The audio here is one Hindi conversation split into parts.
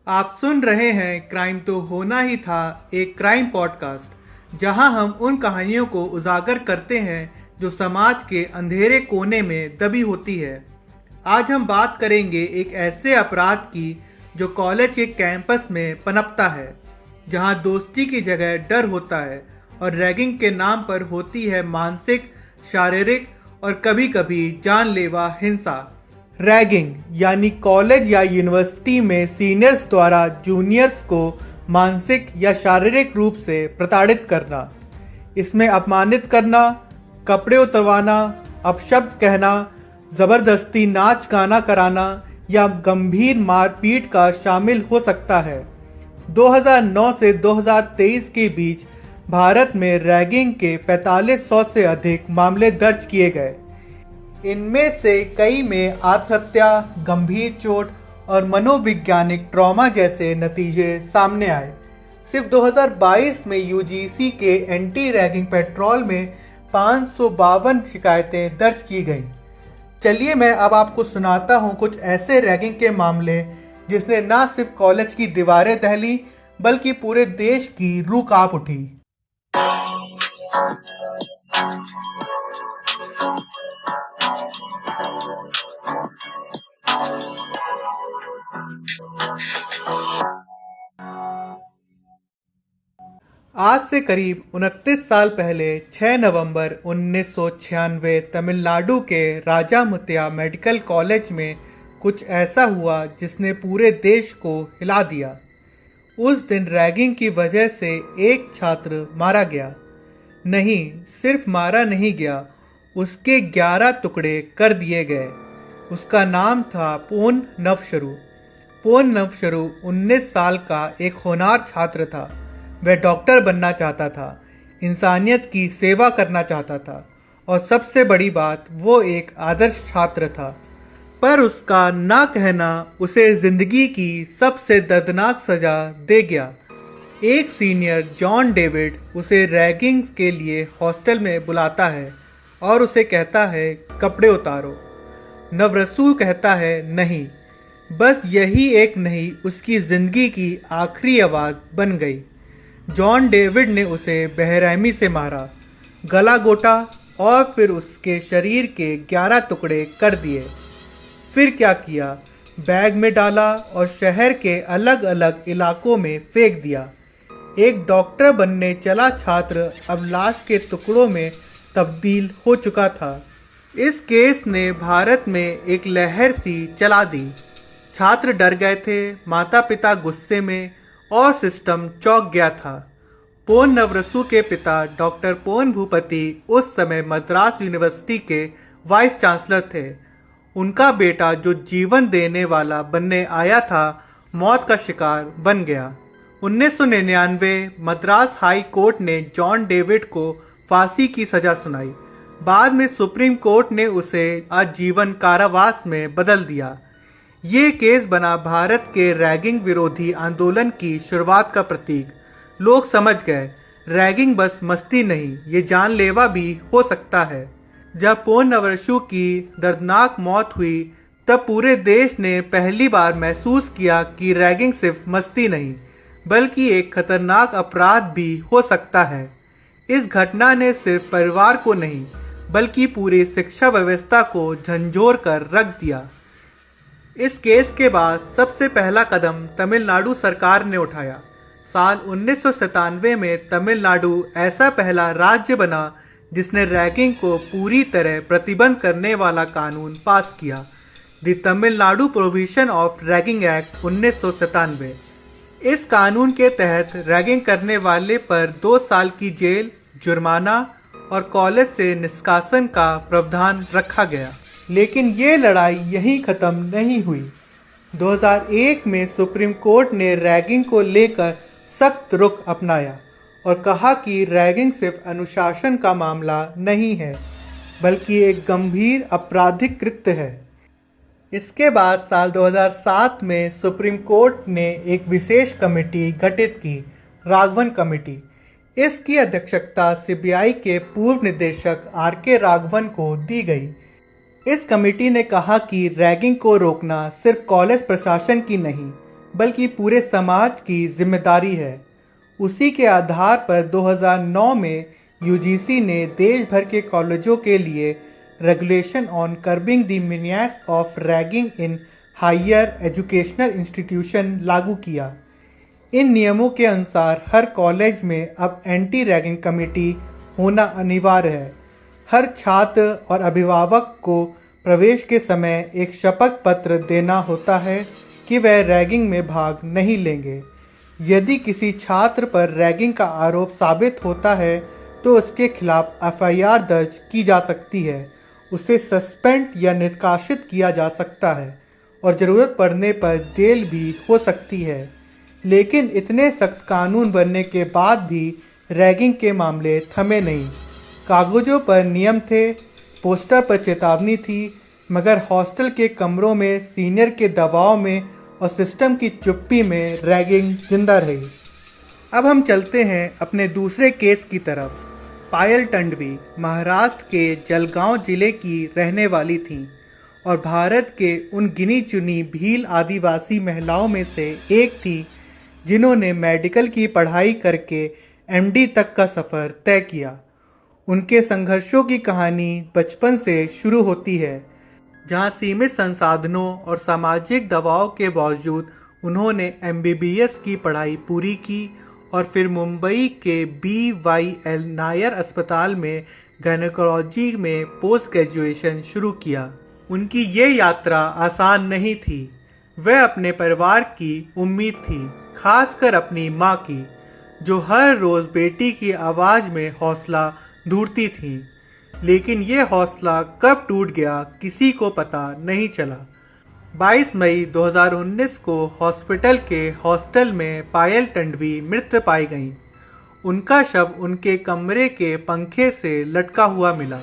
आप सुन रहे हैं क्राइम तो होना ही था, एक क्राइम पॉडकास्ट जहां हम उन कहानियों को उजागर करते हैं जो समाज के अंधेरे कोने में दबी होती है। आज हम बात करेंगे एक ऐसे अपराध की जो कॉलेज के कैंपस में पनपता है, जहां दोस्ती की जगह डर होता है और रैगिंग के नाम पर होती है मानसिक, शारीरिक और कभी कभी जानलेवा हिंसा। रैगिंग यानी कॉलेज या यूनिवर्सिटी में सीनियर्स द्वारा जूनियर्स को मानसिक या शारीरिक रूप से प्रताड़ित करना। इसमें अपमानित करना, कपड़े उतरवाना, अपशब्द कहना, जबरदस्ती नाच गाना कराना या गंभीर मारपीट का शामिल हो सकता है। 2009 से 2023 के बीच भारत में रैगिंग के 4500 से अधिक मामले दर्ज किए गए। इनमें से कई में आत्महत्या, गंभीर चोट और मनोवैज्ञानिक ट्रॉमा जैसे नतीजे सामने आए। सिर्फ 2022 में यूजीसी के एंटी रैगिंग पेट्रोल में 552 शिकायतें दर्ज की गईं। चलिए मैं अब आपको सुनाता हूं कुछ ऐसे रैगिंग के मामले जिसने न सिर्फ कॉलेज की दीवारें दहली बल्कि पूरे देश की रूह कांप उठी। आज से करीब 29 साल पहले 6 नवंबर 1996 तमिलनाडु के राजामुत्या मेडिकल कॉलेज में कुछ ऐसा हुआ जिसने पूरे देश को हिला दिया। उस दिन रैगिंग की वजह से एक छात्र मारा गया। नहीं, सिर्फ मारा नहीं गया, उसके 11 टुकड़े कर दिए गए। उसका नाम था पोन नवशरू। पोन नवशरू 19 साल का एक होनहार छात्र था। वह डॉक्टर बनना चाहता था, इंसानियत की सेवा करना चाहता था और सबसे बड़ी बात, वो एक आदर्श छात्र था। पर उसका ना कहना उसे जिंदगी की सबसे दर्दनाक सजा दे गया। एक सीनियर जॉन डेविड उसे रैगिंग के लिए हॉस्टल में बुलाता है और उसे कहता है, कपड़े उतारो। नवरसू कहता है, नहीं। बस यही एक नहीं उसकी जिंदगी की आखिरी आवाज़ बन गई। जॉन डेविड ने उसे बेरहमी से मारा, गला घोटा और फिर उसके शरीर के 11 टुकड़े कर दिए। फिर क्या किया, बैग में डाला और शहर के अलग अलग इलाकों में फेंक दिया। एक डॉक्टर बनने चला छात्र अब लाश के टुकड़ों में तब्दील हो चुका था। इस केस ने भारत में एक लहर सी चला दी। छात्र डर गए थे, माता पिता गुस्से में और सिस्टम चौंक गया था। पोन नवरसू के पिता डॉक्टर पोन भूपति उस समय मद्रास यूनिवर्सिटी के वाइस चांसलर थे। उनका बेटा जो जीवन देने वाला बनने आया था, मौत का शिकार बन गया। 1999 मद्रास हाई कोर्ट ने जॉन डेविड को फांसी की सजा सुनाई। बाद में सुप्रीम कोर्ट ने उसे आजीवन कारावास में बदल दिया। ये केस बना भारत के रैगिंग विरोधी आंदोलन की शुरुआत का प्रतीक। लोग समझ गए, रैगिंग बस मस्ती नहीं, ये जानलेवा भी हो सकता है। जब पोन नवरसू की दर्दनाक मौत हुई तब पूरे देश ने पहली बार महसूस किया कि रैगिंग सिर्फ मस्ती नहीं बल्कि एक खतरनाक अपराध भी हो सकता है। इस घटना ने सिर्फ परिवार को नहीं बल्कि पूरी शिक्षा व्यवस्था को झंझोर कर रख दिया। इस केस के बाद सबसे पहला कदम तमिलनाडु सरकार ने उठाया। साल 1997 में तमिलनाडु ऐसा पहला राज्य बना जिसने रैगिंग को पूरी तरह प्रतिबंध करने वाला कानून पास किया, the Tamil Nadu prohibition of ragging act 1997। इस कानून के तहत रैगिंग करने वाले पर 2 साल की जेल, जुर्माना और कॉलेज से निष्कासन का प्रावधान रखा गया। लेकिन ये लड़ाई यहीं ख़त्म नहीं हुई। 2001 में सुप्रीम कोर्ट ने रैगिंग को लेकर सख्त रुख अपनाया और कहा कि रैगिंग सिर्फ अनुशासन का मामला नहीं है बल्कि एक गंभीर आपराधिक कृत्य है। इसके बाद साल 2007 में सुप्रीम कोर्ट ने एक विशेष कमेटी गठित की, राघवन कमेटी। इसकी अध्यक्षता सीबीआई के पूर्व निदेशक आर.के. राघवन को दी गई। इस कमेटी ने कहा कि रैगिंग को रोकना सिर्फ कॉलेज प्रशासन की नहीं बल्कि पूरे समाज की जिम्मेदारी है। उसी के आधार पर 2009 में यूजीसी ने देश भर के कॉलेजों के लिए regulation on curbing the menace of ragging in higher educational institution लागू किया। इन नियमों के अनुसार हर कॉलेज में अब एंटी रैगिंग कमेटी होना अनिवार्य है। हर छात्र और अभिभावक को प्रवेश के समय एक शपथ पत्र देना होता है कि वह रैगिंग में भाग नहीं लेंगे। यदि किसी छात्र पर रैगिंग का आरोप साबित होता है तो उसके खिलाफ एफआईआर दर्ज की जा सकती है, उसे सस्पेंड या निष्कासित किया जा सकता है और ज़रूरत पड़ने पर जेल भी हो सकती है। लेकिन इतने सख्त कानून बनने के बाद भी रैगिंग के मामले थमे नहीं। कागजों पर नियम थे, पोस्टर पर चेतावनी थी, मगर हॉस्टल के कमरों में सीनियर के दबाव में और सिस्टम की चुप्पी में रैगिंग जिंदा रही। अब हम चलते हैं अपने दूसरे केस की तरफ। पायल टंडवी महाराष्ट्र के जलगांव जिले की रहने वाली थीं और भारत के उन गिनी चुनी भील आदिवासी महिलाओं में से एक थी जिन्होंने मेडिकल की पढ़ाई करके एमडी तक का सफ़र तय किया। उनके संघर्षों की कहानी बचपन से शुरू होती है, जहां सीमित संसाधनों और सामाजिक दबाव के बावजूद उन्होंने एमबीबीएस की पढ़ाई पूरी की और फिर मुंबई के BYL नायर अस्पताल में गायनेकोलॉजी में पोस्ट ग्रेजुएशन शुरू किया। उनकी ये यात्रा आसान नहीं थी। वह अपने परिवार की उम्मीद थी, खासकर अपनी माँ की, जो हर रोज़ बेटी की आवाज़ में हौसला ढूंढती थी। लेकिन ये हौसला कब टूट गया किसी को पता नहीं चला। 22 मई 2019 को हॉस्पिटल के हॉस्टल में पायल टंडवी मृत पाई गईं। उनका शव उनके कमरे के पंखे से लटका हुआ मिला।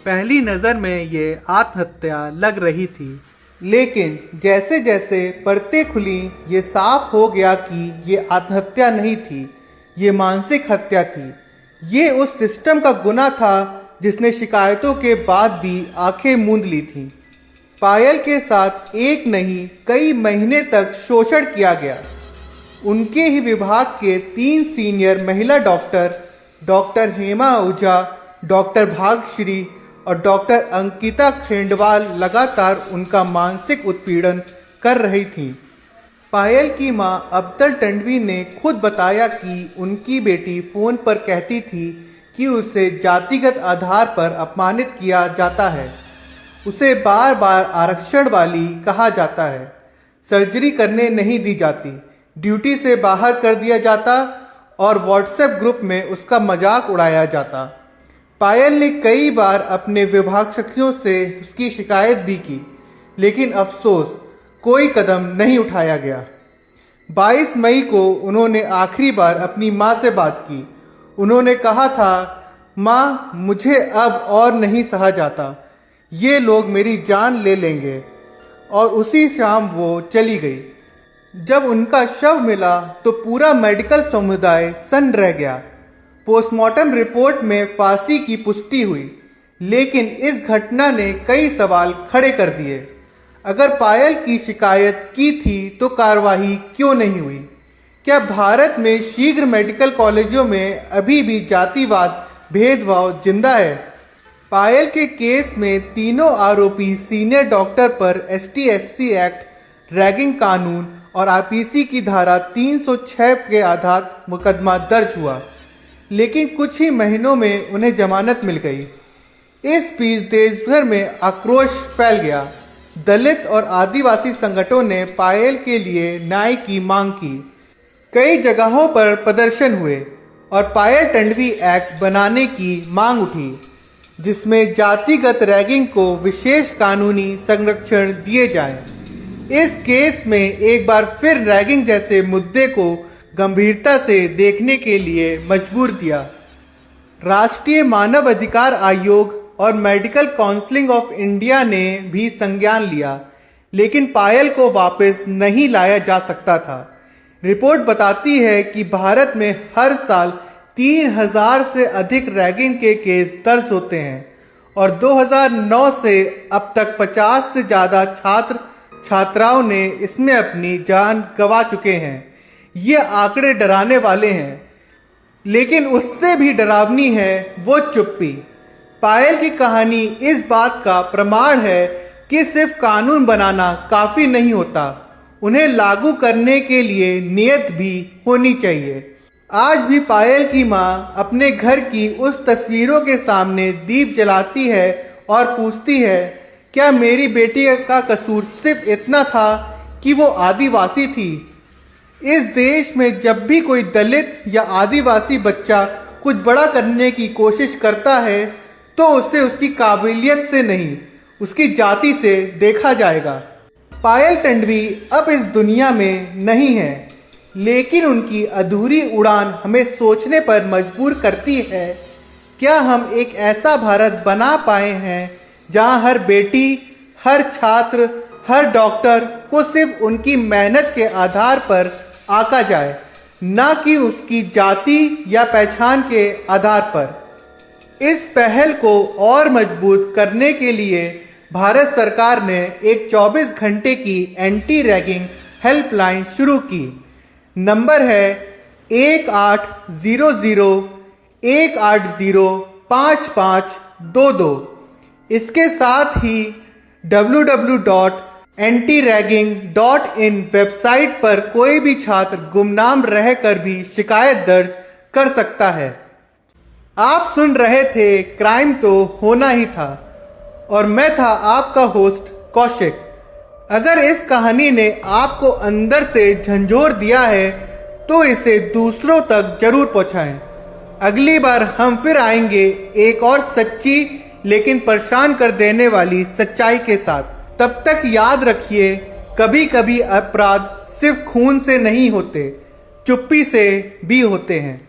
पहली नज़र में ये आत्महत्या लग रही थी, लेकिन जैसे जैसे परतें खुली ये साफ हो गया कि ये आत्महत्या नहीं थी, ये मानसिक हत्या थी। ये उस सिस्टम का गुनाह था जिसने शिकायतों के बाद भी आंखें मूंद ली थीं। पायल के साथ एक नहीं कई महीने तक शोषण किया गया। उनके ही विभाग के 3 सीनियर महिला डॉक्टर हेमा आहूजा, डॉक्टर भाग्यश्री और डॉक्टर अंकिता खेंडवाल लगातार उनका मानसिक उत्पीड़न कर रही थीं। पायल की मां अब्दल टंडवी ने खुद बताया कि उनकी बेटी फ़ोन पर कहती थी कि उसे जातिगत आधार पर अपमानित किया जाता है, उसे बार बार आरक्षण वाली कहा जाता है, सर्जरी करने नहीं दी जाती, ड्यूटी से बाहर कर दिया जाता और व्हाट्सएप ग्रुप में उसका मजाक उड़ाया जाता। पायल ने कई बार अपने विभाग सखियों से उसकी शिकायत भी की, लेकिन अफसोस कोई कदम नहीं उठाया गया। 22 मई को उन्होंने आखिरी बार अपनी माँ से बात की। उन्होंने कहा था, माँ मुझे अब और नहीं सहा जाता, ये लोग मेरी जान ले लेंगे। और उसी शाम वो चली गई। जब उनका शव मिला तो पूरा मेडिकल समुदाय सन्न रह गया। पोस्टमार्टम रिपोर्ट में फांसी की पुष्टि हुई, लेकिन इस घटना ने कई सवाल खड़े कर दिए। अगर पायल की शिकायत की थी तो कार्रवाई क्यों नहीं हुई? क्या भारत में शीघ्र मेडिकल कॉलेजों में अभी भी जातिवाद भेदभाव जिंदा है? पायल के केस में तीनों आरोपी सीनियर डॉक्टर पर ST/SC एक्ट, रैगिंग कानून और आईपीसी की धारा 306 के आधार मुकदमा दर्ज हुआ, लेकिन कुछ ही महीनों में उन्हें जमानत मिल गई। इस बीच देश भर में आक्रोश फैल गया। दलित और आदिवासी संगठनों ने पायल के लिए न्याय की मांग की। कई जगहों पर प्रदर्शन हुए और पायल टंडवी एक्ट बनाने की मांग उठी, जिसमें जातिगत रैगिंग को विशेष कानूनी संरक्षण दिए जाए। इस केस में एक बार फिर रैगिंग जैसे मुद्दे को गंभीरता से देखने के लिए मजबूर किया। राष्ट्रीय मानव अधिकार आयोग और मेडिकल काउंसिल ऑफ इंडिया ने भी संज्ञान लिया, लेकिन पायल को वापस नहीं लाया जा सकता था। रिपोर्ट बताती है कि भारत में हर साल 3000 से अधिक रैगिंग के केस दर्ज होते हैं और 2009 से अब तक 50 से ज़्यादा छात्र छात्राओं ने इसमें अपनी जान गंवा चुके हैं। ये आंकड़े डराने वाले हैं, लेकिन उससे भी डरावनी है वो चुप्पी। पायल की कहानी इस बात का प्रमाण है कि सिर्फ कानून बनाना काफी नहीं होता, उन्हें लागू करने के लिए नियत भी होनी चाहिए। आज भी पायल की माँ अपने घर की उस तस्वीरों के सामने दीप जलाती है और पूछती है, क्या मेरी बेटी का कसूर सिर्फ इतना था कि वो आदिवासी थी? इस देश में जब भी कोई दलित या आदिवासी बच्चा कुछ बड़ा करने की कोशिश करता है तो उसे उसकी काबिलियत से नहीं, उसकी जाति से देखा जाएगा। पायल टंडवी अब इस दुनिया में नहीं है, लेकिन उनकी अधूरी उड़ान हमें सोचने पर मजबूर करती है, क्या हम एक ऐसा भारत बना पाए हैं जहां हर बेटी, हर छात्र, हर डॉक्टर को सिर्फ उनकी मेहनत के आधार पर आंका जाए, ना कि उसकी जाति या पहचान के आधार पर। इस पहल को और मजबूत करने के लिए भारत सरकार ने एक 24 घंटे की एंटी रैगिंग हेल्पलाइन शुरू की। नंबर है 1800-180-5522। इसके साथ ही www.antiragging.in वेबसाइट पर कोई भी छात्र गुमनाम रहकर भी शिकायत दर्ज कर सकता है। आप सुन रहे थे क्राइम तो होना ही था, और मैं था आपका होस्ट कौशिक। अगर इस कहानी ने आपको अंदर से झंझोर दिया है तो इसे दूसरों तक जरूर पहुंचाएं। अगली बार हम फिर आएंगे एक और सच्ची लेकिन परेशान कर देने वाली सच्चाई के साथ। तब तक याद रखिए, कभी कभी अपराध सिर्फ खून से नहीं होते, चुप्पी से भी होते हैं।